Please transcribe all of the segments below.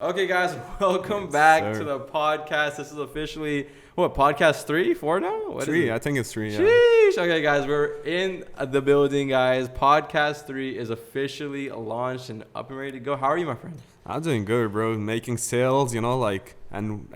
Okay, guys, welcome back to the podcast. This is officially, podcast 3, 4 now? What three, I think it's 3, yeah. Sheesh. Okay, guys, we're in the building, guys. Podcast 3 is officially launched and up and ready to go. How are you, my friend? I'm doing good, bro. Making sales, and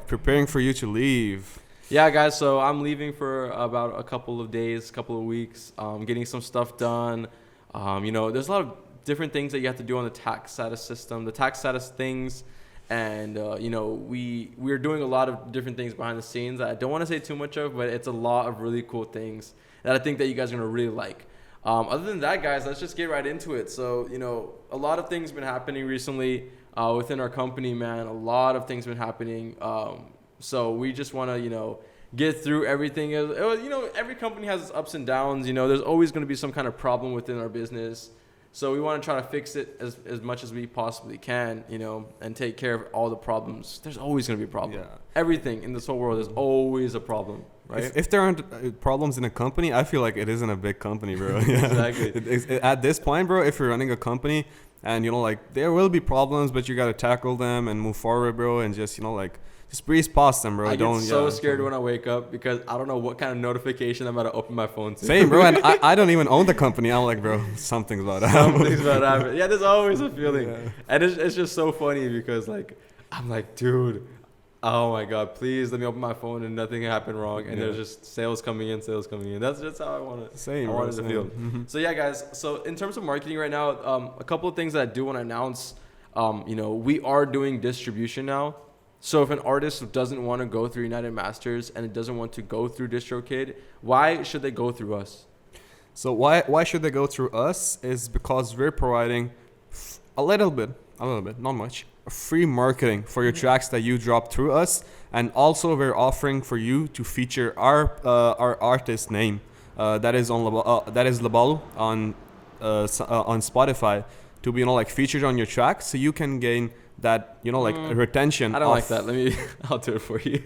preparing for you to leave. Yeah, guys, so I'm leaving for about a couple of days, couple of weeks, getting some stuff done. There's a lot of different things that you have to do on the tax status system, the tax status things, and we're doing a lot of different things behind the scenes that I don't want to say too much of, but it's a lot of really cool things that I think that you guys are gonna really like. Other than that, guys, let's just get right into it. So a lot of things been happening recently within our company, man. A lot of things been happening. So we just want to get through everything. Every company has its ups and downs. There's always going to be some kind of problem within our business. So we want to try to fix it as much as we possibly can, and take care of all the problems. There's always going to be a problem. Yeah. Everything in this whole world, there's always a problem, right? If there aren't problems in a company, I feel like it isn't a big company, bro. Exactly. At this point, bro, if you're running a company and, there will be problems, but you got to tackle them and move forward, bro, and just breeze past them, bro. I get so scared when I wake up because I don't know what kind of notification I'm about to open my phone to. Same, bro. And I don't even own the company. I'm like, bro, something's about to happen. Something's about to happen. Yeah, there's always a feeling. Yeah. And it's just so funny because, I'm like, dude, oh, my God, please let me open my phone and nothing happened wrong. And there's just sales coming in. That's just how I want it. Same, I want it to feel. Mm-hmm. So, yeah, guys. So, in terms of marketing right now, a couple of things that I do want to announce. We are doing distribution now. So if an artist doesn't want to go through United Masters and it doesn't want to go through DistroKid, why should they go through us? So why should they go through us is because we're providing a little bit, not much, free marketing for your tracks that you drop through us, and also we're offering for you to feature our artist name that is Leballoo on Spotify to be featured on your track, so you can gain that retention. I don't like that. I'll do it for you.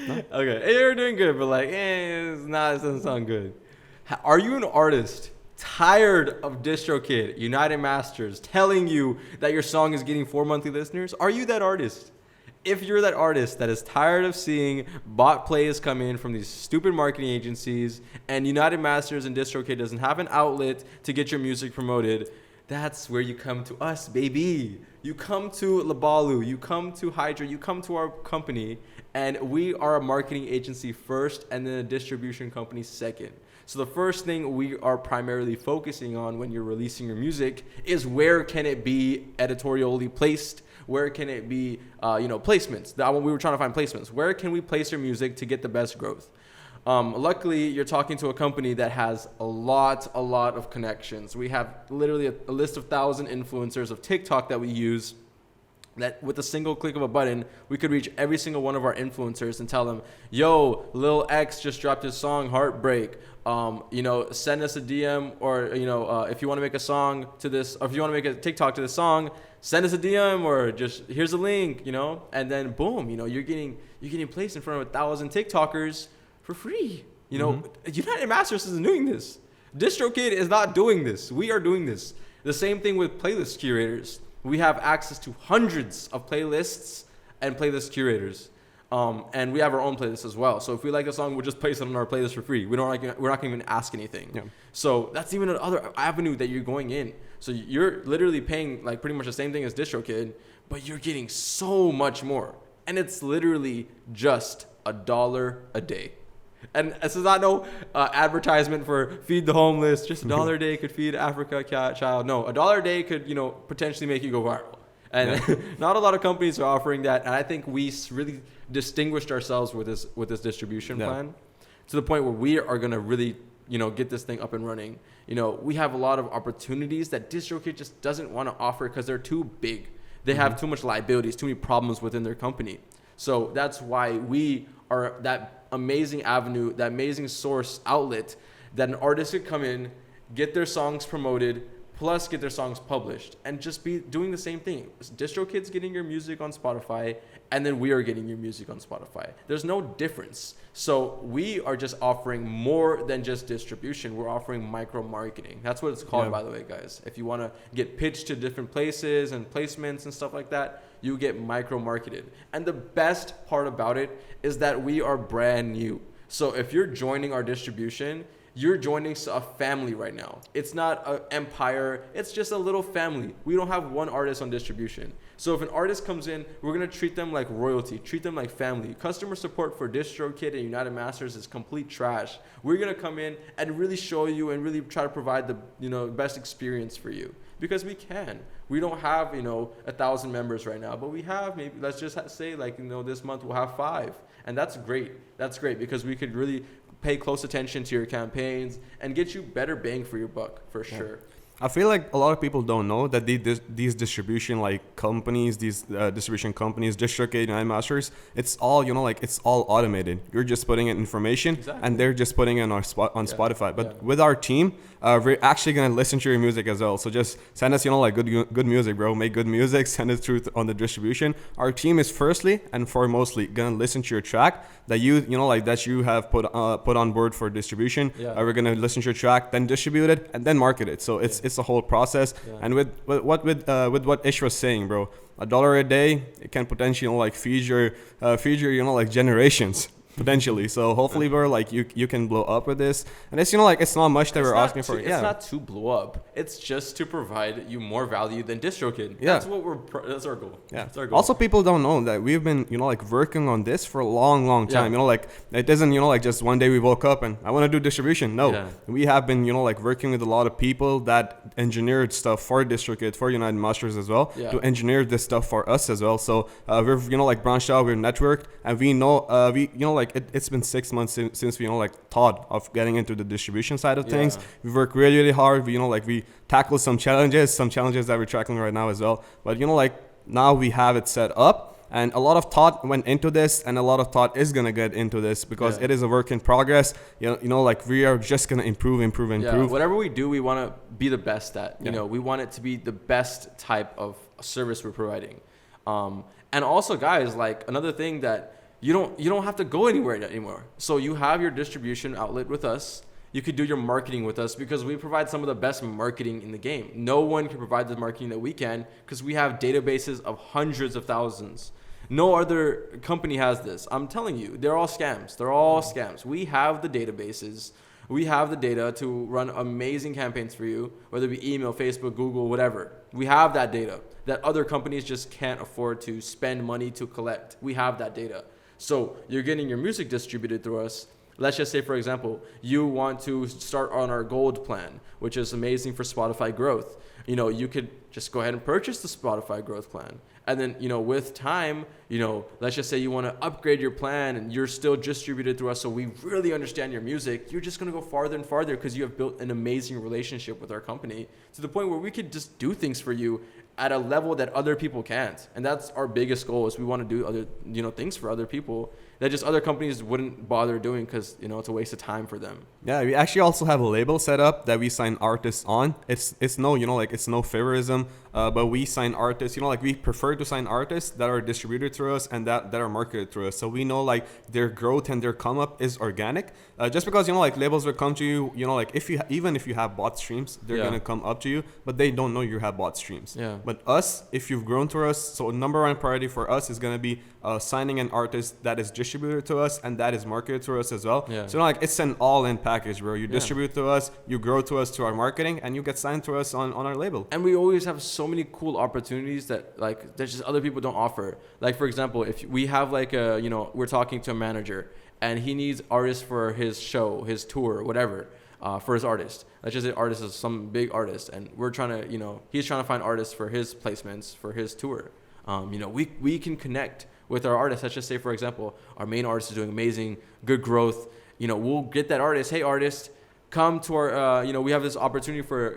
No? Okay, hey, you're doing good, but it doesn't sound good. Are you an artist tired of DistroKid, United Masters telling you that your song is getting 4 monthly listeners? Are you that artist? If you're that artist that is tired of seeing bot plays come in from these stupid marketing agencies and United Masters and DistroKid doesn't have an outlet to get your music promoted, that's where you come to us, baby. You come to Leballoo, you come to Hydra, you come to our company, and we are a marketing agency first and then a distribution company second. So the first thing we are primarily focusing on when you're releasing your music is where can it be editorially placed? Where can it be, placements? We were trying to find placements. Where can we place your music to get the best growth? Luckily, you're talking to a company that has a lot of connections. We have literally a list of 1,000 influencers of TikTok that we use, that with a single click of a button, we could reach every single one of our influencers and tell them, yo, Lil X just dropped his song, Heartbreak. Send us a DM, or, if you want to make a song to this, or if you want to make a TikTok to this song, send us a DM, or just here's a link, and then boom, you're getting placed in front of 1,000 TikTokers for free. United Masters isn't doing this. DistroKid is not doing this. We are doing this. The same thing with playlist curators. We have access to hundreds of playlists and playlist curators. And we have our own playlist as well. So if we like a song, we'll just place it on our playlist for free. We're not going to even ask anything. Yeah. So that's even another avenue that you're going in. So you're literally paying pretty much the same thing as DistroKid, but you're getting so much more. And it's literally just $1 a day. And this is not no advertisement for feed the homeless. Just $1 a day could feed Africa child. No, $1 a day could potentially make you go viral. And not a lot of companies are offering that. And I think we really distinguished ourselves with this distribution plan to the point where we are gonna really get this thing up and running. We have a lot of opportunities that DistroKid just doesn't want to offer because they're too big. They have too much liabilities, too many problems within their company. So that's why we are that amazing avenue, that amazing source outlet that an artist could come in, get their songs promoted, plus get their songs published, and just be doing the same thing. DistroKid's getting your music on Spotify, and then we are getting your music on Spotify. There's no difference. So we are just offering more than just distribution. We're offering micro marketing. That's what it's called, by the way, guys. If you want to get pitched to different places and placements and stuff like that, you get micro marketed. And the best part about it is that we are brand new. So if you're joining our distribution, you're joining a family right now. It's not an empire. It's just a little family. We don't have one artist on distribution. So if an artist comes in, we're going to treat them like royalty, treat them like family. Customer support for DistroKid and United Masters is complete trash. We're going to come in and really show you and really try to provide the best experience for you, because we can. We don't have 1,000 members right now, but we have, maybe let's just say this month we'll have 5, and that's great. That's great because we could really pay close attention to your campaigns and get you better bang for your buck for sure. I feel like a lot of people don't know that these distribution companies, DistroKid, United Masters, it's all it's all automated. You're just putting in information, and they're just putting it on Spotify. But with our team, we're actually gonna listen to your music as well. So just send us good music, bro. Make good music. Send it through on the distribution. Our team is firstly and foremostly gonna listen to your track that that you have put on board for distribution. We're gonna listen to your track, then distribute it, and then market it. So it's a whole process. And with what Ish was saying, bro, $1 a day, it can potentially feed your generations potentially. So hopefully, bro, you can blow up with this. And it's it's not much that we're asking for. It's not to blow up. It's just to provide you more value than DistroKid. That's that's our goal. Yeah. That's our goal. Also, people don't know that we've been working on this for a long time. It doesn't just one day we woke up and I want to do distribution. No, we have been working with a lot of people that engineered stuff for DistroKid, for United Masters as well, to engineer this stuff for us as well. So we've branched out, we're networked, and we know it's been 6 months since we thought of getting into the distribution side of things. We work really hard. We tackle some challenges that we're tackling right now as well. But now we have it set up, and a lot of thought went into this, and a lot of thought is gonna get into this because it is a work in progress. We are just gonna improve. Whatever we do, we want to be the best at. We want it to be the best type of service we're providing. And also, guys, another thing that you don't have to go anywhere anymore. So you have your distribution outlet with us. You could do your marketing with us because we provide some of the best marketing in the game. No one can provide the marketing that we can because we have databases of hundreds of thousands. No other company has this. I'm telling you, they're all scams. We have the databases. We have the data to run amazing campaigns for you, whether it be email, Facebook, Google, whatever. We have that data that other companies just can't afford to spend money to collect. We have that data. So you're getting your music distributed through us. Let's just say, for example, you want to start on our gold plan, which is amazing for Spotify growth. You could just go ahead and purchase the Spotify growth plan. And then, with time, let's just say you want to upgrade your plan and you're still distributed through us. So we really understand your music. You're just going to go farther and farther because you have built an amazing relationship with our company to the point where we could just do things for you at a level that other people can't. And that's our biggest goal, is we want to do other, things for other people that just other companies wouldn't bother doing because, it's a waste of time for them. Yeah, we actually also have a label set up that we sign artists on. It's no, it's no favorism, but we sign artists, we prefer to sign artists that are distributed through us and that are marketed through us. So we know their growth and their come up is organic. Just because, labels will come to you, if you have bought streams, they're going to come up to you, but they don't know you have bought streams. Yeah. But us, if you've grown through us, so number one priority for us is going to be signing an artist that is distributed to us and that is marketed through us as well. Yeah. So it's an all-in package, bro. You distribute to us, you grow to us through our marketing, and you get signed to us on our label. And we always have so many cool opportunities that that just other people don't offer. For example, if we have we're talking to a manager and he needs artists for his show, his tour, whatever, for his artist. Let's just say artist is some big artist, and we're trying to, he's trying to find artists for his placements for his tour. We can connect with our artists. Let's just say, for example, our main artist is doing amazing, good growth. We'll get that artist. Hey, artist, come to our. We have this opportunity for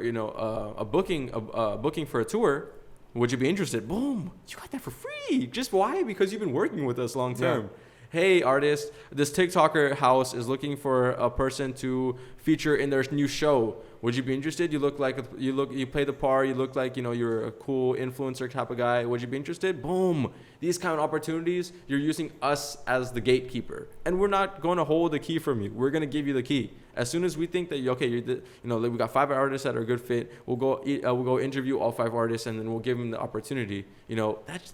a booking for a tour. Would you be interested? Boom, you got that for free. Just why? Because you've been working with us long term. Yeah. Hey, artist, this TikToker house is looking for a person to feature in their new show. Would you be interested? You play the part. You look like, you're a cool influencer type of guy. Would you be interested? Boom. These kind of opportunities, you're using us as the gatekeeper. And we're not going to hold the key from you. We're going to give you the key. As soon as we think that, we got 5 artists that are a good fit, we'll go interview all 5 artists, and then we'll give them the opportunity.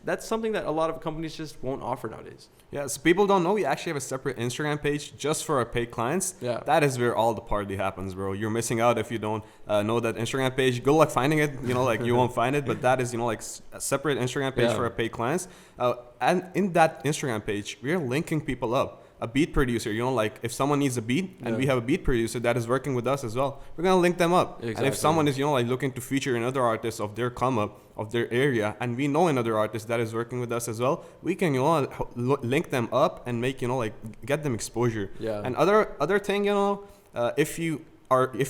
That's something that a lot of companies just won't offer nowadays. Yeah, so people don't know we actually have a separate Instagram page just for our paid clients. Yeah. That is where all the party happens, bro. You're missing out if you don't know that Instagram page. Good luck finding it. You won't find it, but that is, a separate Instagram page for our paid clients. And in that Instagram page, we're linking people up. A beat producer, if someone needs a beat and we have a beat producer that is working with us as well, we're going to link them up. Exactly. And if someone is, looking to feature another artist of their come up, of their area, and we know another artist that is working with us as well, we can, link them up and make, get them exposure. Yeah. And other thing, if you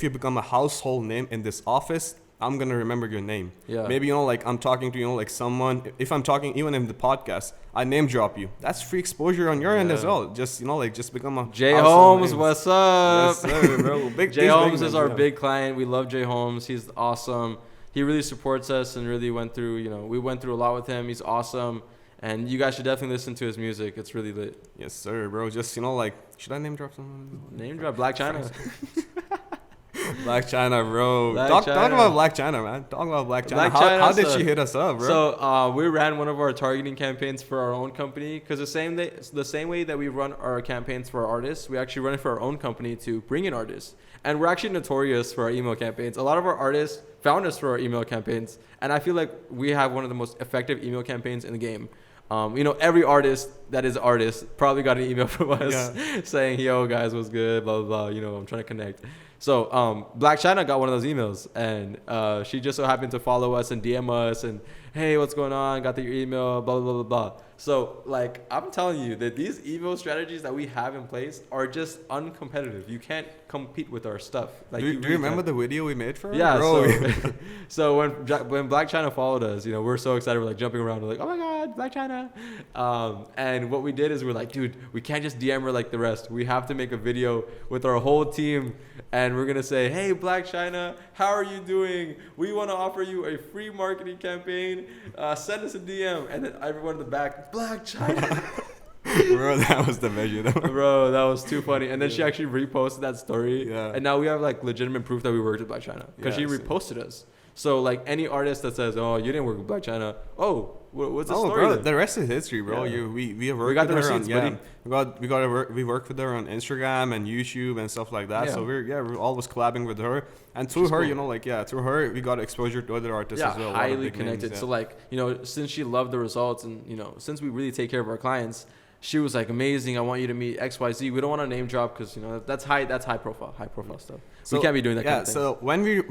become a household name in this office, I'm going to remember your name. Yeah. Maybe, I'm talking to, someone, if I'm talking even in the podcast, I name drop you. That's free exposure on your end as well. Just, just become a Jay Holmes, what's up? Yes, sir, bro. Jay Holmes is our big client. We love Jay Holmes. He's awesome. He really supports us and really went through, we went through a lot with him. He's awesome. And you guys should definitely listen to his music. It's really lit. Yes, sir, bro. Just, should I name drop someone? Name drop Black China. Black China, bro. Talk about Black China, man. Talk about Black China. How did she hit us up, bro? So we ran one of our targeting campaigns for our own company, because the same way that we run our campaigns for our artists, we actually run it for our own company to bring in artists. And we're actually notorious for our email campaigns. A lot of our artists found us for our email campaigns, and I feel like we have one of the most effective email campaigns in the game. Every artist that is artist probably got an email from us saying, "Yo, guys, what's good? Blah blah blah. I'm trying to connect." So Black China got one of those emails, and she just so happened to follow us and DM us and, "Hey, what's going on? Got your email, blah, blah, blah, blah." So, I'm telling you that these email strategies that we have in place are just uncompetitive. You can't compete with our stuff. Do you remember the video we made for her? Yeah, bro. So when Black China followed us, we're so excited. We're jumping around. We're like, "Oh my God, Black China." And what we did is we're like, dude, we can't just DM her like the rest. We have to make a video with our whole team. And we're going to say, "Hey, Black China, how are you doing? We want to offer you a free marketing campaign. Send us a DM." And then everyone in the back, "Black China." Bro, that was the measure. Bro, that was too funny. And then she actually reposted that story. Yeah. And now we have legitimate proof that we worked with Black China, because she reposted us. So any artist that says, "Oh, you didn't work with Black China," what's the story? Bro, the rest is history, bro. Yeah. We have worked with her on we worked with her on Instagram and YouTube and stuff like that. Yeah. So we're always collabing with her, and through her, cool. Through her we got exposure to other artists as well. Highly connected. Names, So since she loved the results, and since we really take care of our clients, she was like, "Amazing, I want you to meet XYZ." We don't want to name drop because that's high profile stuff. So we can't be doing that kind of thing. So when we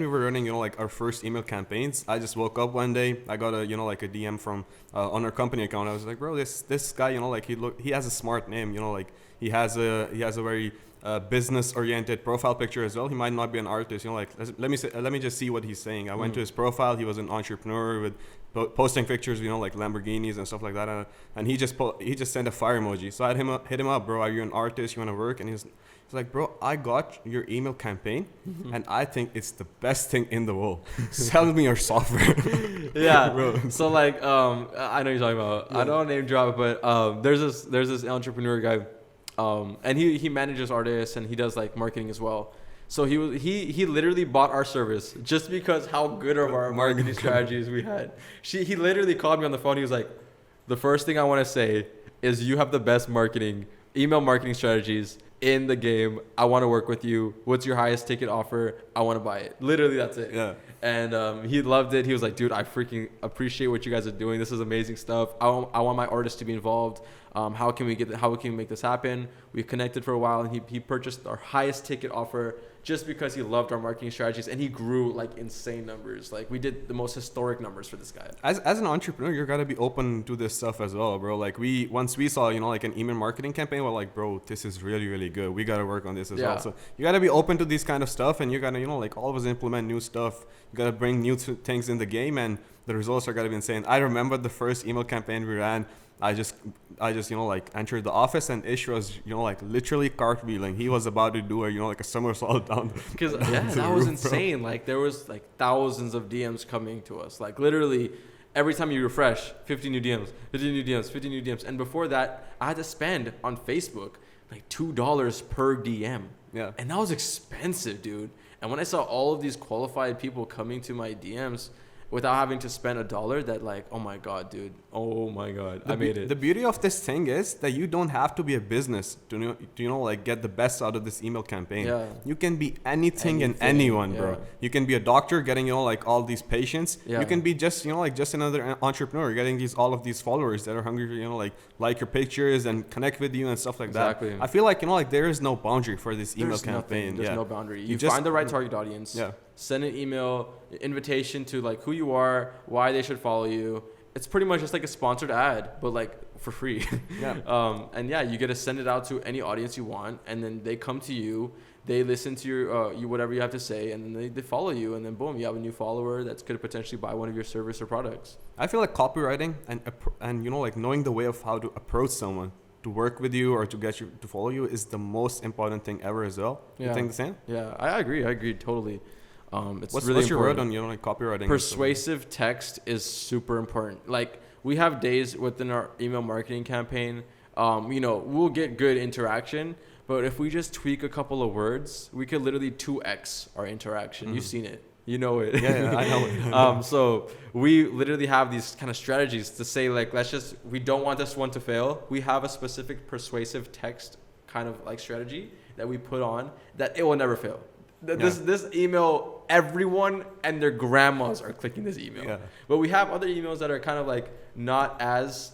were running our first email campaigns, I just woke up one day, I got a a DM from on our company account. I was like, "Bro, this guy, he has a smart name, he has a very business oriented profile picture as well. He might not be an artist, let me just see what he's saying." I went to his profile. He was an entrepreneur with posting pictures, like Lamborghinis and stuff like that, and he just sent a fire emoji. So I hit him up, "Bro, are you an artist? You want to work?" And he's like, "Bro, I got your email campaign, and I think it's the best thing in the world. Sell me your software." Yeah, bro. So I know you're talking about. Yeah. I don't name drop, but there's this entrepreneur guy, and he manages artists and he does marketing as well. So he literally bought our service just because how good of our marketing strategies we had. He literally called me on the phone. He was like, "The first thing I want to say is you have the best email marketing strategies in the game. I want to work with you. What's your highest ticket offer? I want to buy it." Literally, that's it. Yeah. And he loved it. He was like, "Dude, I freaking appreciate what you guys are doing. This is amazing stuff. I want my artists to be involved. How can we make this happen?" We connected for a while, and he purchased our highest ticket offer just because he loved our marketing strategies, and he grew insane numbers. We did the most historic numbers for this guy. As an entrepreneur, you gotta be open to this stuff as well, bro. Once we saw an email marketing campaign, we're like, "Bro, this is really, really good. We gotta work on this as well." So you gotta be open to these kind of stuff, and you gotta always implement new stuff. You gotta bring new things in the game, and the results are gonna be insane. I remember the first email campaign we ran. I just like entered the office and Ish was like literally cartwheeling. He was about to do a like a somersault down. Because that was insane. Like there was like thousands of DMs coming to us. Like literally every time you refresh, 50 new DMs, 50 new DMs, 50 new DMs. And before that, I had to spend on Facebook like $2 per DM. Yeah. And that was expensive, dude. And when I saw all of these qualified people coming to my DMs without having to spend $1, that like, oh my God, dude. Oh my God. I made it. The beauty of this thing is that you don't have to be a business to like get the best out of this email campaign. Yeah. You can be anything and anyone, bro. You can be a doctor getting, like all these patients. Yeah. You can be just, like just another entrepreneur getting all of these followers that are hungry to, like your pictures and connect with you and stuff like that. Exactly. I feel like, like there is no boundary for this email campaign. There's no boundary. You just find the right target audience. Yeah. Send an email, invitation to like who you are, why they should follow you. It's pretty much just like a sponsored ad, but like for free. Yeah. And yeah, you get to send it out to any audience you want, and then they come to you, they listen to your whatever you have to say, and then they follow you, and then boom, you have a new follower that's going to potentially buy one of your service or products. I feel like copywriting and like knowing the way of how to approach someone to work with you or to get you to follow you is the most important thing ever as well. Yeah. You think the same? Yeah, I agree totally. What's really your word important. on like copywriting? Persuasive text is super important. Like we have days within our email marketing campaign, we'll get good interaction, but if we just tweak a couple of words, we could literally 2x our interaction. Mm-hmm. You've seen it. You know it. Yeah, I know it. So we literally have these kind of strategies to say like, we don't want this one to fail. We have a specific persuasive text kind of like strategy that we put on that it will never fail. This email, everyone and their grandmas are clicking this email. Yeah. But we have other emails that are kind of like not as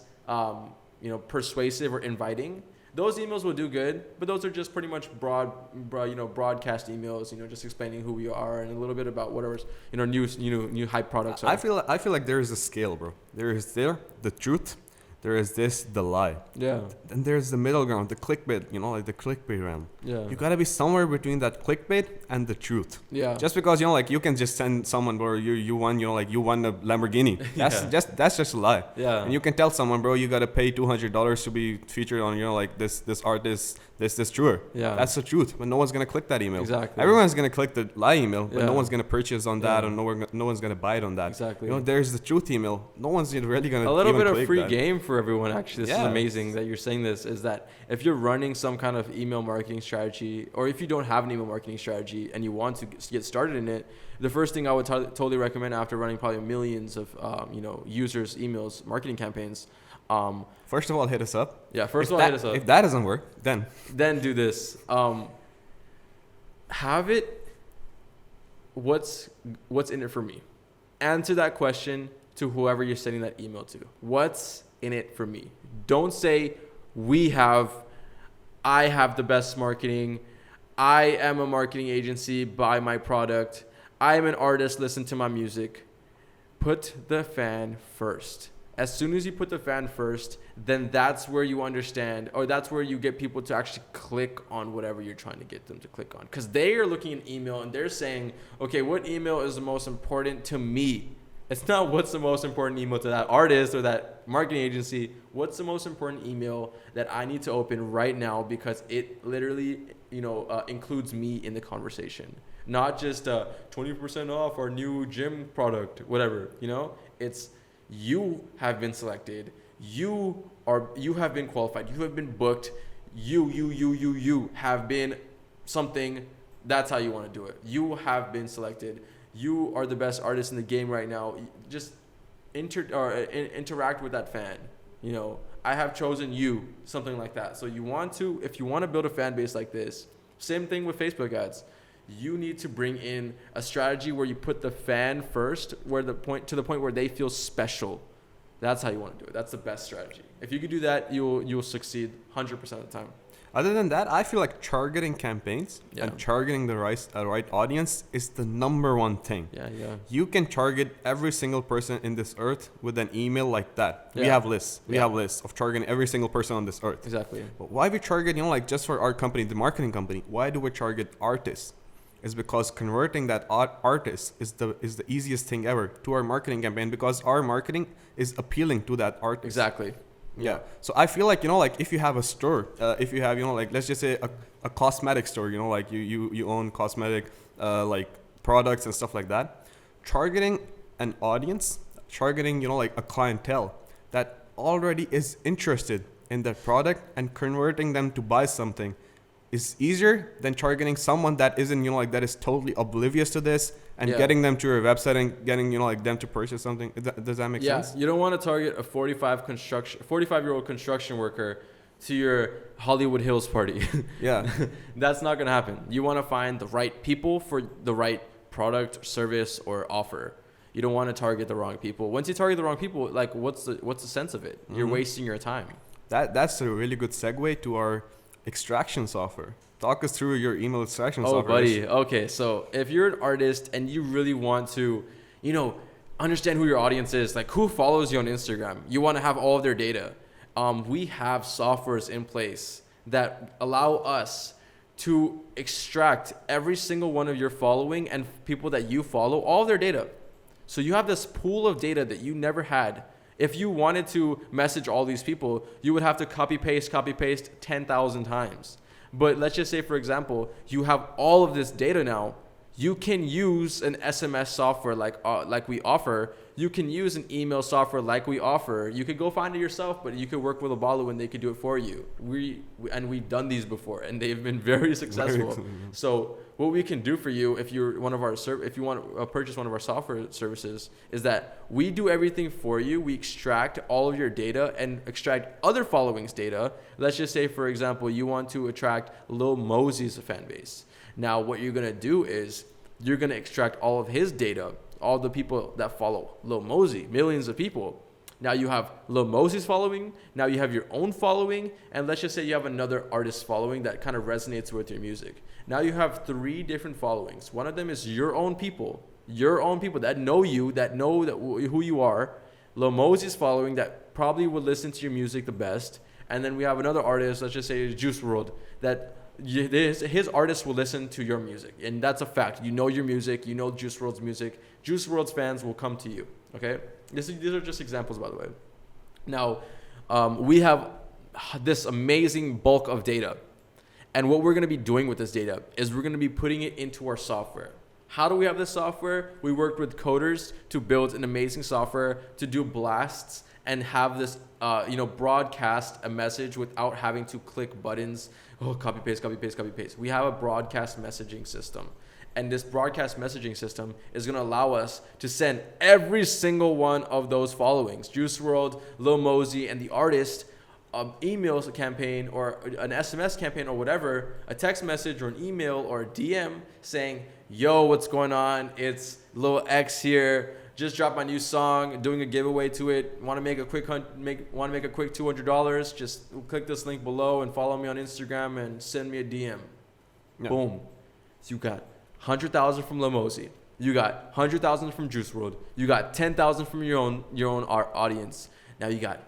persuasive or inviting. Those emails will do good, but those are just pretty much broadcast emails, just explaining who we are and a little bit about whatever's new hype products are. I feel like there is a scale, bro. There is the truth. There is the lie. Yeah. Then there's the middle ground, the clickbait, like the clickbait realm. Yeah. You gotta be somewhere between that clickbait and the truth. Yeah. Just because, like you can just send someone, bro, you won, you won a Lamborghini. That's just a lie. Yeah. And you can tell someone, bro, you gotta pay $200 to be featured on, like this artist, this tour. Yeah. That's the truth. But no one's gonna click that email. Exactly. Everyone's gonna click the lie email, but Yeah. no one's gonna purchase on that, Yeah. or no one's gonna buy it on that. Exactly. There's the truth email. No one's really gonna a little even bit of click free that. game for everyone. Actually, this is Yeah. amazing that you're saying this. Is that if you're running some kind of email marketing strategy, or if you don't have an email marketing strategy and you want to get started in it, the first thing I would totally recommend after running probably millions of users' emails marketing campaigns. First of all, hit us up. Yeah, first of all, hit us up. If that doesn't work, then do this. Have it. What's in it for me? Answer that question to whoever you're sending that email to. What's in it for me? Don't say I have the best marketing. I am a marketing agency. Buy my product. I am an artist. Listen to my music. Put the fan first. As soon as you put the fan first, then that's where you understand, or that's where you get people to actually click on whatever you're trying to get them to click on. Because they are looking at email and they're saying, okay, what email is the most important to me? It's not what's the most important email to that artist or that marketing agency. What's the most important email that I need to open right now because it literally, includes me in the conversation. Not just 20% off our new gym product, whatever. It's you have been selected. You have been qualified. You have been booked. You have been something. That's how you want to do it. You have been selected. You are the best artist in the game right now. Just interact with that fan. I have chosen you, something like that. So if you want to build a fan base like this, same thing with Facebook ads. You need to bring in a strategy where you put the fan first, to the point where they feel special. That's how you want to do it. That's the best strategy. If you can do that, you'll succeed 100% of the time. Other than that, I feel like targeting campaigns and targeting the right audience is the number one thing. Yeah. You can target every single person in this earth with an email like that. Yeah. We have lists. We have lists of targeting every single person on this earth. Exactly. But why we target, just for our company, the marketing company, why do we target artists? Is because converting that artist is the easiest thing ever to our marketing campaign, because our marketing is appealing to that artist. Exactly. Yeah. So I feel like, like if you have a store, if you have, like let's just say a cosmetic store, like you own cosmetic like products and stuff like that, targeting an audience, targeting, like a clientele that already is interested in that product and converting them to buy something is easier than targeting someone that isn't, like that is totally oblivious to this and getting them to your website and getting, like them to purchase something. Does that make sense? Yeah, you don't want to target a 45-year-old construction worker to your Hollywood Hills party. Yeah. That's not going to happen. You want to find the right people for the right product, service, or offer. You don't want to target the wrong people. Once you target the wrong people, like what's the sense of it? You're wasting your time. That's a really good segue to our extraction software. Talk us through your email extraction software. Oh, buddy. Okay, so if you're an artist and you really want to, understand who your audience is, like who follows you on Instagram, you want to have all of their data. We have softwares in place that allow us to extract every single one of your following and people that you follow, all of their data. So you have this pool of data that you never had. If you wanted to message all these people, you would have to copy paste 10,000 times. But let's just say, for example, you have all of this data now. You can use an SMS software like we offer. You can use an email software like we offer. You could go find it yourself, but you could work with Leballoo and they could do it for you. We've done these before and they've been very successful. So what we can do for you if you're if you want to purchase one of our software services is that we do everything for you. We extract all of your data and extract other followings data. Let's just say, for example, you want to attract Lil Mosey's fan base. Now, what you're going to do is you're going to extract all of his data, all the people that follow Lil Mosey, millions of people. Now you have Lil Mosey's following. Now you have your own following. And let's just say you have another artist following that kind of resonates with your music. Now you have 3 different followings. One of them is your own people that know you, that know who you are. Lil Mosey's following that probably would listen to your music the best. And then we have another artist, let's just say Juice WRLD, that his artists will listen to your music, and that's a fact. You know your music, you know Juice WRLD's music. Juice WRLD's fans will come to you. Okay, these are just examples, by the way. Now, we have this amazing bulk of data, and what we're going to be doing with this data is we're going to be putting it into our software. How do we have this software? We worked with coders to build an amazing software to do blasts and have this, broadcast a message without having to click buttons. Oh, copy, paste, copy, paste, copy, paste. We have a broadcast messaging system. And this broadcast messaging system is going to allow us to send every single one of those followings, Juice WRLD, Lil Mosey, and the artist, email campaign or an SMS campaign or whatever, a text message or an email or a DM saying, yo, what's going on? It's Lil X here. Just dropped my new song, doing a giveaway to it. Want to make a quick $200? Just click this link below and follow me on Instagram and send me a DM. Yeah. Boom. So you got 100,000 from Lil Mosey. You got 100,000 from Juice WRLD. You got 10,000 from your own audience. Now you got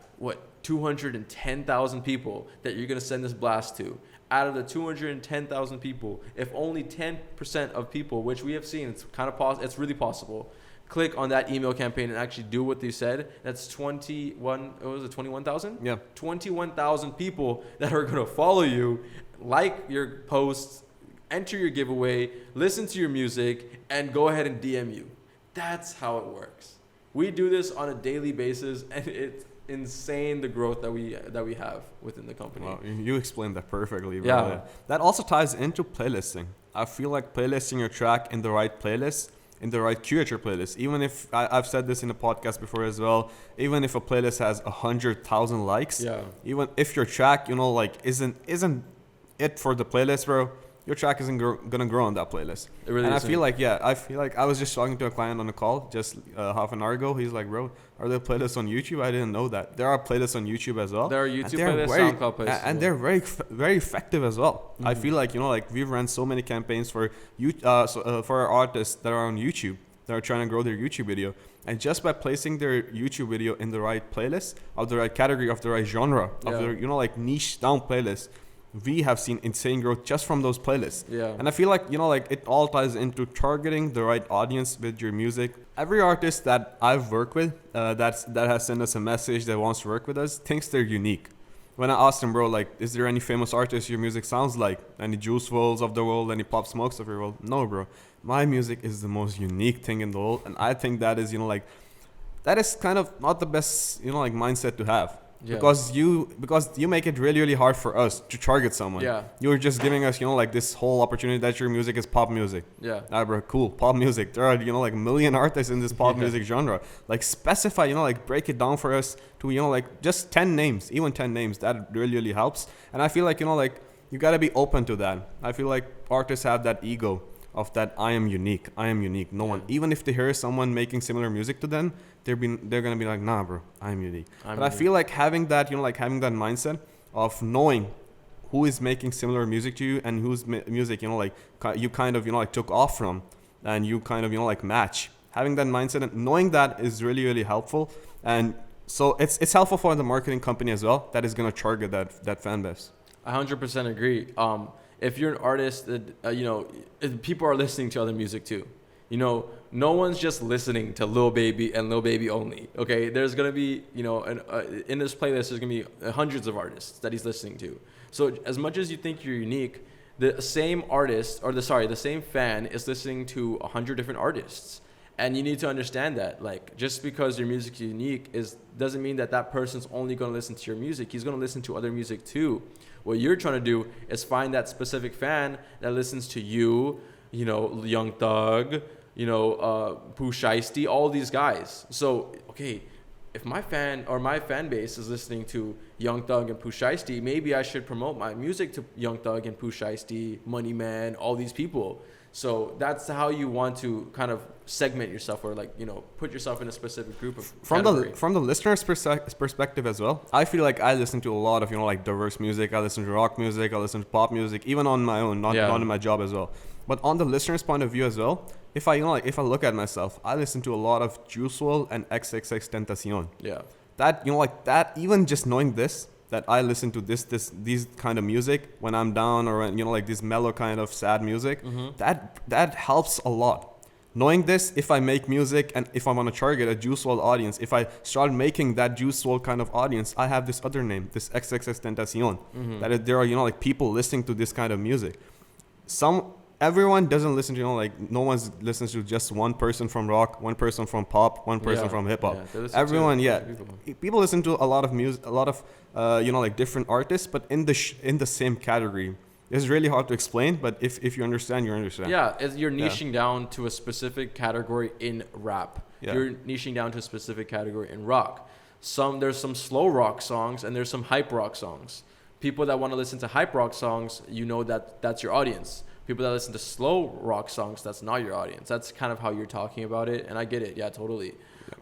210,000 people that you're gonna send this blast to. Out of the 210,000 people, if only 10% of people, which we have seen, it's really possible, click on that email campaign and actually do what they said, that's 21,000? Yeah. 21,000 people that are going to follow you, like your posts, enter your giveaway, listen to your music, and go ahead and DM you. That's how it works. We do this on a daily basis, and it's insane the growth that we have within the company. Well, you explained that perfectly, bro. Yeah. That also ties into playlisting. I feel like playlisting your track in the right playlist, in the right curator playlist. Even if I've said this in a podcast before as well, even if a playlist has 100,000 likes, even if your track, isn't it for the playlist, bro, your track isn't gonna grow on that playlist. It really isn't. I feel like I was just talking to a client on a call just half an hour ago. He's like, bro, are there playlists on YouTube? I didn't know that. There are playlists on YouTube as well. There are YouTube playlists, SoundCloud playlists. And they're very effective as well. Mm-hmm. I feel like, we've run so many campaigns for for our artists that are on YouTube, that are trying to grow their YouTube video. And just by placing their YouTube video in the right playlist, of the right category, of the right genre, of their, niche down playlist, we have seen insane growth just from those playlists. Yeah. And I feel like, like it all ties into targeting the right audience with your music. Every artist that I've worked with that has sent us a message that wants to work with us thinks they're unique. When I asked them, bro, like, is there any famous artist your music sounds like? Any Juice WRLDs of the world? Any Pop Smokes of the world? No, bro. My music is the most unique thing in the world. And I think that is, that is kind of not the best, mindset to have. Yeah. Because you make it really, really hard for us to target someone. Yeah. You're just giving us, this whole opportunity that your music is pop music. Yeah. Bro, cool. Pop music. There are, a million artists in this pop music genre. Like, specify, break it down for us to, just 10 names, even 10 names. That really, really helps. And I feel like, you got to be open to that. I feel like artists have that ego of that I am unique. No one, even if they hear someone making similar music to them, they're gonna be like, nah, bro, I'm unique. I feel like having that, having that mindset of knowing who is making similar music to you and whose music, you kind of, took off from, and you kind of, match. Having that mindset and knowing that is really, really helpful. And so it's helpful for the marketing company as well that is gonna target that fan base. I 100% agree. If you're an artist that, people are listening to other music too. No one's just listening to Lil Baby and Lil Baby only. Okay, there's gonna be, in this playlist, there's gonna be hundreds of artists that he's listening to. So as much as you think you're unique, the same artist the same fan is listening to 100 different artists. And you need to understand that, like, just because your music is unique doesn't mean that person's only going to listen to your music. He's going to listen to other music too. What you're trying to do is find that specific fan that listens to you, Young Thug, Pooh Shiesty, all these guys. So, okay, if my fan base is listening to Young Thug and Pooh Shiesty, maybe I should promote my music to Young Thug and Pooh Shiesty, Money Man, all these people. So that's how you want to kind of segment yourself, or put yourself in a specific group of category. From the listener's perspective as well. I feel like I listen to a lot of diverse music. I listen to rock music. I listen to pop music, even on my own, not in my job as well. But on the listener's point of view as well, if I look at myself, I listen to a lot of Juice WRLD and XXXTentacion. Yeah. That that even just knowing this, that I listen to these kind of music when I'm down, or when, this mellow kind of sad music, that helps a lot. Knowing this, if I make music and if I want to target a Juice WRLD audience, if I start making that Juice WRLD kind of audience, I have this other name, this XXXTentacion. That there are people listening to this kind of music. Everyone doesn't listen to, no one listens to just one person from rock, one person from pop, one person from hip hop. Everyone, people listen to a lot of music, a lot of, different artists, but in the same category. It's really hard to explain, but if you understand, you understand. Yeah, you're niching down to a specific category in rap. Yeah. You're niching down to a specific category in rock. There's some slow rock songs and there's some hype rock songs. People that want to listen to hype rock songs, that's your audience. People that listen to slow rock songs, that's not your audience. That's kind of how you're talking about it, and I get it. Yeah, totally.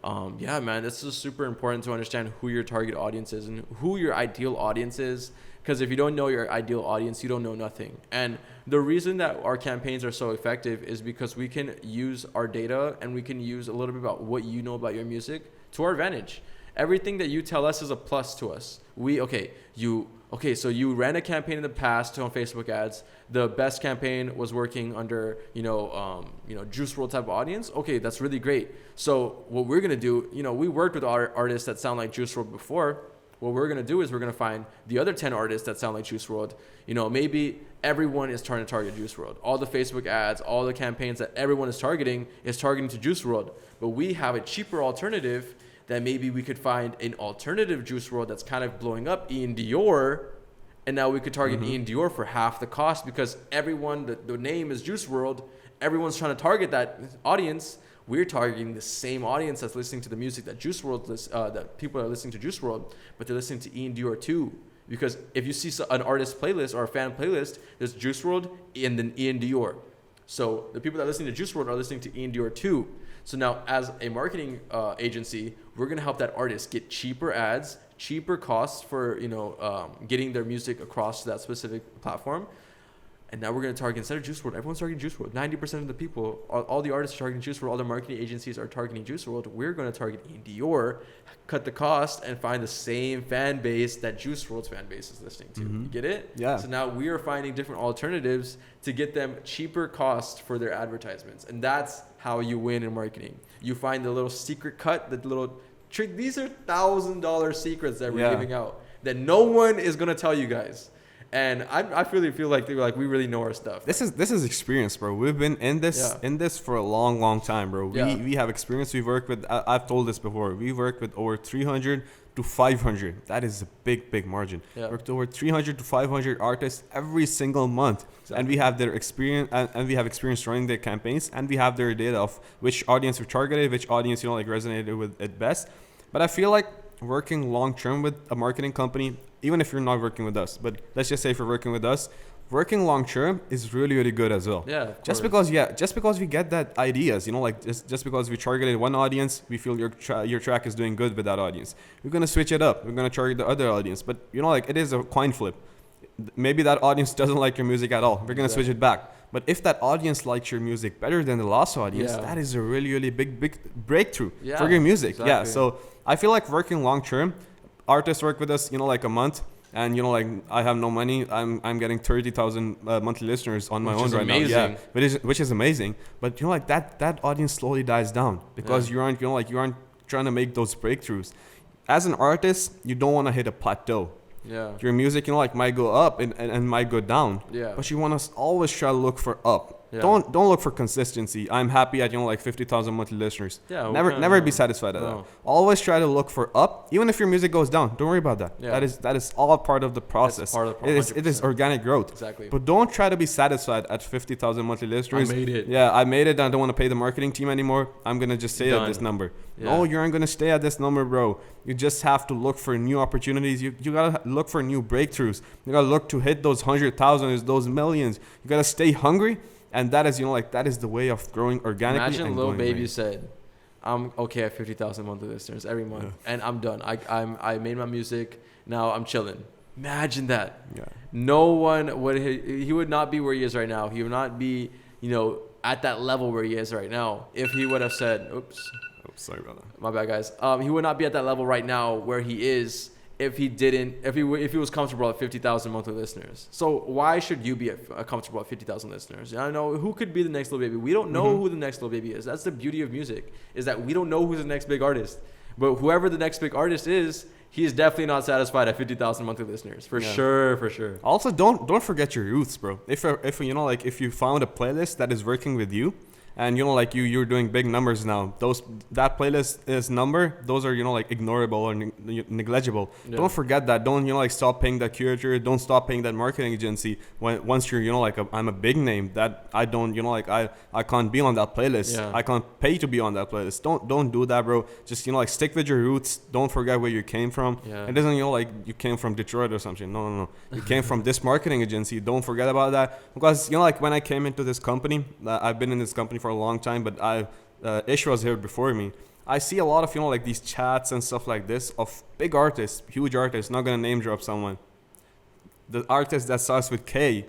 Man, it's just super important to understand who your target audience is and who your ideal audience is. Because if you don't know your ideal audience, you don't know nothing. And the reason that our campaigns are so effective is because we can use our data and we can use a little bit about what you know about your music to our advantage. Everything that you tell us is a plus to us. So you ran a campaign in the past on Facebook ads. The best campaign was working under, Juice WRLD type of audience. Okay, that's really great. So what we're going to do, we worked with our artists that sound like Juice WRLD before. What we're going to do is we're going to find the other 10 artists that sound like Juice WRLD. Maybe everyone is trying to target Juice WRLD. All the Facebook ads, all the campaigns that everyone is targeting to Juice WRLD. But we have a cheaper alternative that maybe we could find an alternative Juice WRLD that's kind of blowing up, Ian Dior, and now we could target Ian Dior for half the cost because everyone, the name is Juice WRLD, everyone's trying to target that audience. We're targeting the same audience that's listening to the music that Juice WRLD, that people are listening to Juice WRLD, but they're listening to Ian Dior too. Because if you see an artist playlist or a fan playlist, there's Juice WRLD and then Ian Dior. So the people that are listening to Juice WRLD are listening to Ian Dior too. So now as a marketing agency, we're going to help that artist get cheaper ads, cheaper costs for, getting their music across to that specific platform. And now we're going to target, instead of Juice WRLD, everyone's targeting Juice WRLD. 90% of the people, all the artists are targeting Juice WRLD, all the marketing agencies are targeting Juice WRLD. We're going to target Ian Dior, cut the cost, and find the same fan base that Juice WRLD's fan base is listening to. You get it? Yeah. So now we are finding different alternatives to get them cheaper cost for their advertisements. And that's how you win in marketing. You find the little secret cut, the little trick. These are $1,000 secrets that we're giving out that no one is going to tell you guys. And I really feel like we really know our stuff. This is experience, bro. We've been in this for a long time, bro. We have experience. We've worked with, I've told this before, we've worked with over 300 to 500. That is a big margin. Worked over 300 to 500 artists every single month. Exactly. And we have their experience, and we have experience running their campaigns, and we have their data of which audience we targeted, which audience, resonated with it best. But I feel like working long term with a marketing company, even if you're not working with us, but let's just say if you're working with us, working long term is really good as well. Yeah. Just because we get that ideas, just because we targeted one audience, we feel your track is doing good with that audience. We're gonna switch it up. We're gonna target the other audience, but it is a coin flip. Maybe that audience doesn't like your music at all. We're gonna switch it back. But if that audience likes your music better than the last audience, that is a really big breakthrough for your music. Exactly. Yeah. So I feel like working long term, artists work with us, like a month, and I have no money. I'm getting 30,000 monthly listeners on my own right now. Yeah, which is amazing. But that audience slowly dies down because you aren't trying to make those breakthroughs. As an artist, you don't want to hit a plateau. Yeah. Your music, might go up and might go down. Yeah. But you want to always try to look for up. Yeah. Don't look for consistency. I'm happy at 50,000 monthly listeners. Yeah. Never be satisfied at that. Always try to look for up, even if your music goes down. Don't worry about that. Yeah. That is all part of the process. Part of the process. It is organic growth. Exactly. But don't try to be satisfied at 50,000 monthly listeners. I made it. Yeah, I made it. I don't want to pay the marketing team anymore. I'm gonna just stay at this number. Yeah. No, you aren't gonna stay at this number, bro. You just have to look for new opportunities. You gotta look for new breakthroughs. You gotta look to hit those 100,000s, those millions. You gotta stay hungry. And that is, that is the way of growing organically. Imagine Lil Baby said, I'm okay at 50,000 monthly listeners every month, and I'm done. I made my music. Now I'm chilling. Imagine that. Yeah. No one would. He would not be where he is right now. He would not be, at that level where he is right now if he would have said, "Oops, sorry about that. My bad, guys." He would not be at that level right now where he is if he was comfortable at 50,000 monthly listeners. So why should you be comfortable at 50,000 listeners? I know who could be the next Lil Baby. We don't know who the next Lil Baby is. That's the beauty of music, is that we don't know who's the next big artist. But whoever the next big artist is, he is definitely not satisfied at 50,000 monthly listeners. For sure. Also, don't forget your roots, bro. If you found a playlist that is working with you, and you're doing big numbers now. That playlist is number. Those are ignorable or negligible. Yeah. Don't forget that. Don't stop paying that curator. Don't stop paying that marketing agency. Once you're I'm a big name that I don't I can't be on that playlist. Yeah. I can't pay to be on that playlist. Don't do that, bro. Just stick with your roots. Don't forget where you came from. Yeah. It doesn't you came from Detroit or something. No. You came from this marketing agency. Don't forget about that, because when I came into this company, I've been in this company for a long time, but Ish was here before me. I see a lot of these chats and stuff like this of big artists, huge artists. Not gonna name drop someone. The artist that starts with K.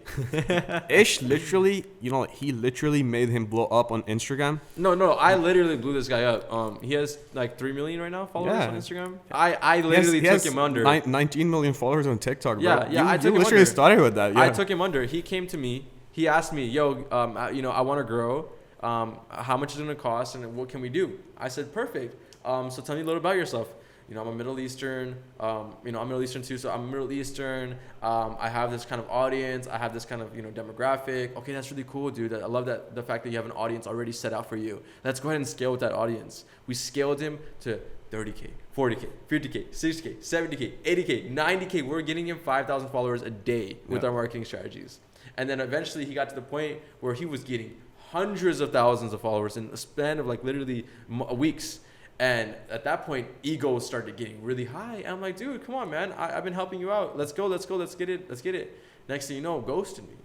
Ish literally, he literally made him blow up on Instagram. No, I literally blew this guy up. He has 3 million right now followers on Instagram. I literally took him under. 19 million followers on TikTok, bro. Yeah, I took him literally under. Started with that. Yeah. I took him under. He came to me. He asked me, "Yo, I want to grow. How much is it gonna cost, and what can we do?" I said, "Perfect. So tell me a little about yourself." I'm a Middle Eastern. I'm Middle Eastern too, so I'm Middle Eastern. I have this kind of audience. I have this kind of demographic. Okay, that's really cool, dude. I love that, the fact that you have an audience already set out for you. Let's go ahead and scale with that audience. We scaled him to 30K, 40K, 50K, 60K, 70K, 80K, 90K. We're getting him 5,000 followers a day with our marketing strategies. And then eventually he got to the point where he was getting hundreds of thousands of followers in a span of literally weeks. And at that point, egos started getting really high. And I'm like, dude, come on, man. I've been helping you out. Let's go. Let's get it. Next thing you know, ghosted me.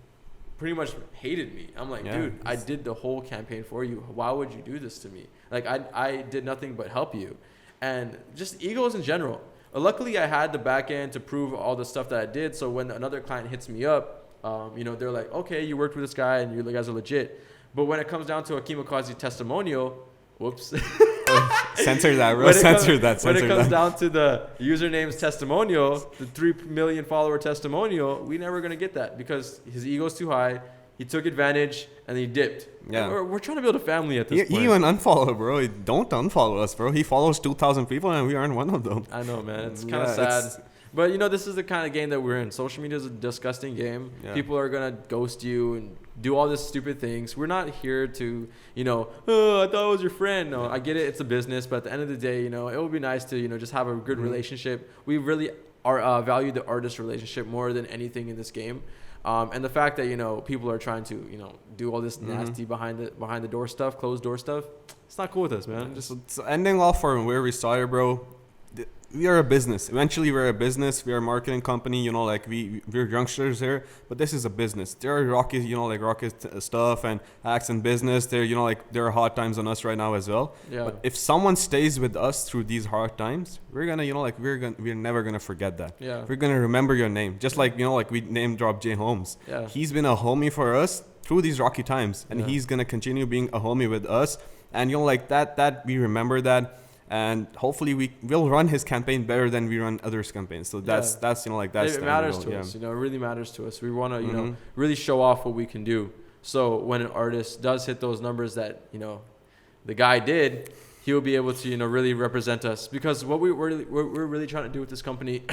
Pretty much hated me. I'm like, dude, I did the whole campaign for you. Why would you do this to me? I did nothing but help you. And just egos in general. Luckily, I had the back end to prove all the stuff that I did. So when another client hits me up, they're like, okay, you worked with this guy and you guys are legit. But when it comes down to a Kimikaze testimonial, whoops. Censor that, bro. Censor that. When it comes down to the username's testimonial, the 3 million follower testimonial, we never gonna get that because his ego's too high. He took advantage and he dipped. Yeah, we're trying to build a family at this point. He even unfollow, bro. Don't unfollow us, bro. He follows 2,000 people and we aren't one of them. I know, man. It's kind of sad. But this is the kind of game that we're in. Social media is a disgusting game. Yeah. People are gonna ghost you and do all these stupid things. We're not here to, oh, I thought it was your friend. No, I get it. It's a business, but at the end of the day, it would be nice to, just have a good relationship. We really value the artist relationship more than anything in this game. And the fact that, people are trying to, do all this nasty behind the door stuff, closed door stuff, it's not cool with us, man. Just ending off from where we started, bro. We are a business. Eventually, we're a business. We are a marketing company. We're youngsters here, but this is a business. There are rocket stuff and hacks in business. There, there are hard times on us right now as well. Yeah. But if someone stays with us through these hard times, we're gonna, we're never gonna forget that. Yeah. We're gonna remember your name, just like we name dropped Jay Holmes. Yeah. He's been a homie for us through these rocky times, and he's gonna continue being a homie with us. And that we remember that. And hopefully we will run his campaign better than we run others' campaigns. So that's it matters to us. It really matters to us. We want to really show off what we can do. So when an artist does hit those numbers that the guy did, he'll be able to really represent us. Because what we're really trying to do with this company,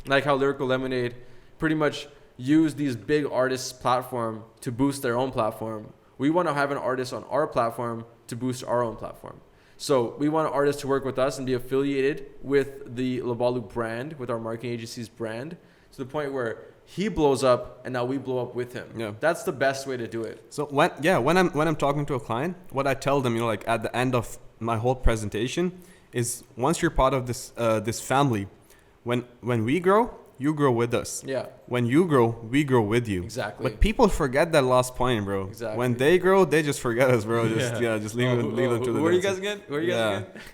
like how Lyrical Lemonade pretty much use these big artists' platform to boost their own platform. We want to have an artist on our platform to boost our own platform. So we want artists to work with us and be affiliated with the Leballoo brand, with our marketing agency's brand, to the point where he blows up and now we blow up with him. Yeah. That's the best way to do it. So when I'm talking to a client, what I tell them, at the end of my whole presentation is once you're part of this family, when we grow, you grow with us. Yeah. When you grow, we grow with you. Exactly. But people forget that last point, bro. Exactly. When they grow, they just forget us, bro. Just leave them to the. Where are you guys again?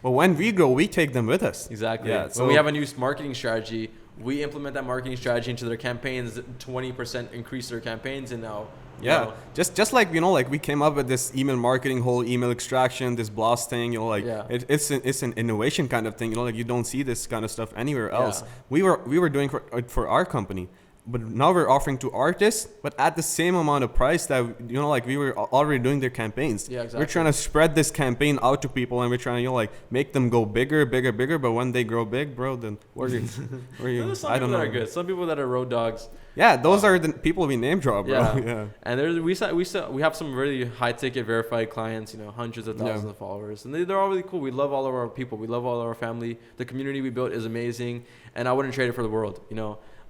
But when we grow, we take them with us. Exactly. Yeah. So when we have a new marketing strategy, we implement that marketing strategy into their campaigns. 20% increase their campaigns, and now. Yeah, just like we came up with this email marketing, whole email extraction, this blast thing. It's an innovation kind of thing. You don't see this kind of stuff anywhere else. We were doing for our company, but now we're offering to artists, but at the same amount of price that we were already doing their campaigns. Yeah, exactly. We're trying to spread this campaign out to people, and we're trying to make them go bigger. But when they grow big, bro, then where are you? I don't know. Some people that are good. Some people that are road dogs. Yeah, those are the people we name drop, bro. Yeah. And we have some really high ticket verified clients, hundreds of thousands of followers. And they're all really cool. We love all of our people. We love all of our family. The community we built is amazing. And I wouldn't trade it for the world,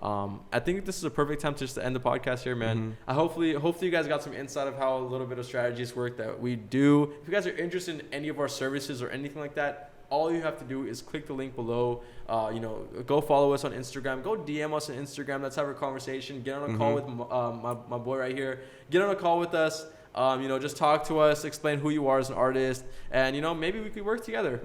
I think this is a perfect time just to end the podcast here, man. Hopefully you guys got some insight of how a little bit of strategies work that we do. If you guys are interested in any of our services or anything like that, all you have to do is click the link below. Go follow us on Instagram. Go DM us on Instagram. Let's have a conversation. Get on a call with my boy right here. Get on a call with us. Just talk to us, explain who you are as an artist, and maybe we could work together.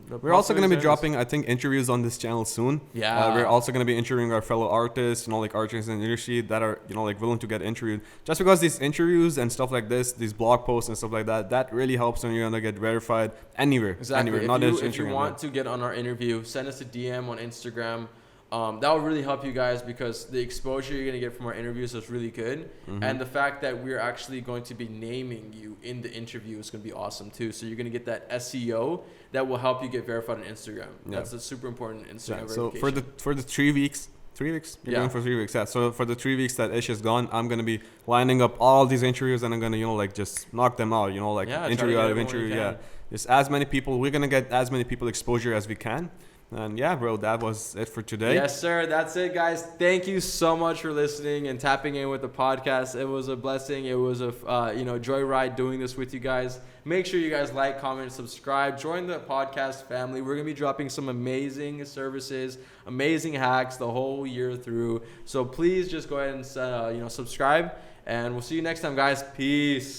We're also going to be dropping, I think, interviews on this channel soon. Yeah, we're also going to be interviewing our fellow artists, artists in the industry that are willing to get interviewed. Just because these interviews and stuff like this, these blog posts and stuff like that really helps when you're going to get verified anywhere. Exactly. Anywhere, if you want to get on our interview, send us a DM on Instagram. That will really help you guys because the exposure you're going to get from our interviews is really good. And the fact that we're actually going to be naming you in the interview is going to be awesome too. So you're going to get that SEO that will help you get verified on Instagram. Yeah. That's a super important Instagram verification. So for the 3 weeks, you're going for 3 weeks. Yeah. So for the 3 weeks that Ish is gone, I'm going to be lining up all these interviews and I'm going to, just knock them out, interview out of interview. Yeah. Just as many people, we're going to get as many people exposure as we can. And yeah, bro, that was it for today. Yes, sir. That's it, guys. Thank you so much for listening and tapping in with the podcast. It was a blessing. It was a joyride doing this with you guys. Make sure you guys like, comment, subscribe. Join the podcast family. We're going to be dropping some amazing services, amazing hacks the whole year through. So please just go ahead and subscribe. And we'll see you next time, guys. Peace.